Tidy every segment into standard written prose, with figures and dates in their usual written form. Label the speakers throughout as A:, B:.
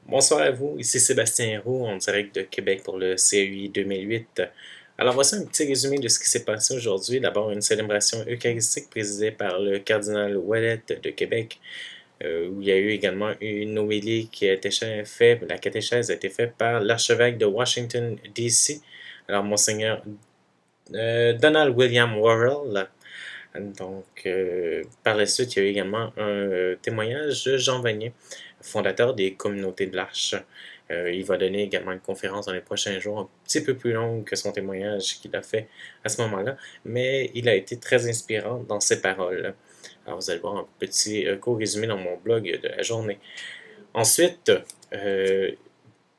A: Bonsoir à vous, ici Sébastien Roux en direct de Québec pour le CEI 2008. Alors voici un petit résumé de ce qui s'est passé aujourd'hui. D'abord une célébration eucharistique présidée par le cardinal Ouellette de Québec, où il y a eu également une homélie qui a été faite, la catéchèse a été faite par l'archevêque de Washington, D.C., alors Monseigneur Donald William Worrell. Donc, par la suite, il y a eu également un témoignage de Jean Vanier, fondateur des communautés de l'Arche. Il va donner également une conférence dans les prochains jours, un petit peu plus longue que son témoignage qu'il a fait à ce moment-là, mais il a été très inspirant dans ses paroles. Alors, vous allez voir un petit court résumé dans mon blog de la journée. Ensuite,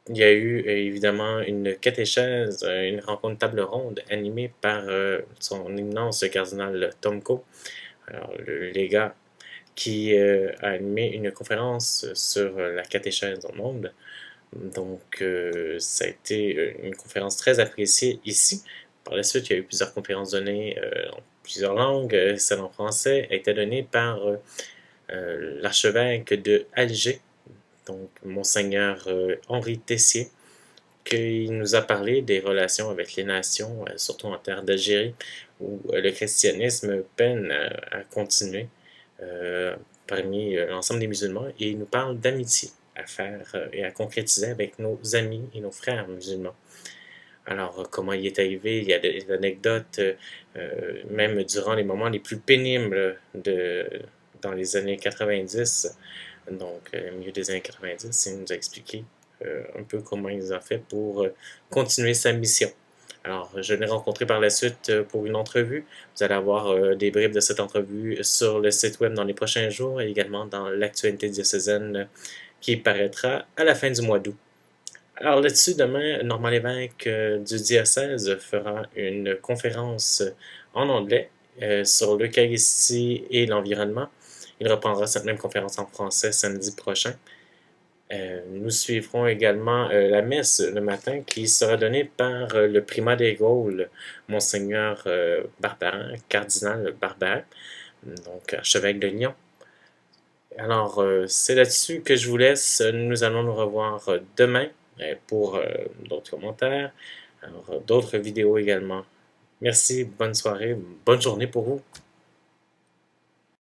A: il y a eu évidemment une catéchèse, une rencontre table ronde animée par son éminence le cardinal Tomko, alors le légat, qui a animé une conférence sur la catéchèse dans le monde. Donc, ça a été une conférence très appréciée ici. Par la suite, il y a eu plusieurs conférences données en plusieurs langues. Celle en français a été donnée par l'archevêque de Alger, donc Monseigneur Henri Tessier, qui nous a parlé des relations avec les nations, surtout en terre d'Algérie, où le christianisme peine à continuer parmi l'ensemble des musulmans, et il nous parle d'amitié à faire et à concrétiser avec nos amis et nos frères musulmans. Alors, comment il est arrivé, il y a des anecdotes, même durant les moments les plus pénibles dans les années 90, donc au milieu des années 90, il nous a expliqué un peu comment il a fait pour continuer sa mission. Alors, je l'ai rencontré par la suite pour une entrevue. Vous allez avoir des bribes de cette entrevue sur le site web dans les prochains jours et également dans l'actualité diocésaine qui paraîtra à la fin du mois d'août. Alors là-dessus, demain, Normand Lévesque du diocèse fera une conférence en anglais sur l'Eucharistie et l'environnement. Il reprendra cette même conférence en français samedi prochain. Nous suivrons également la messe le matin qui sera donnée par le primat des Gaules, Monseigneur Barbarin, cardinal Barbarin, donc archevêque de Lyon. Alors, c'est là-dessus que je vous laisse. Nous allons nous revoir demain pour d'autres commentaires, alors d'autres vidéos également. Merci, bonne soirée, bonne journée pour vous.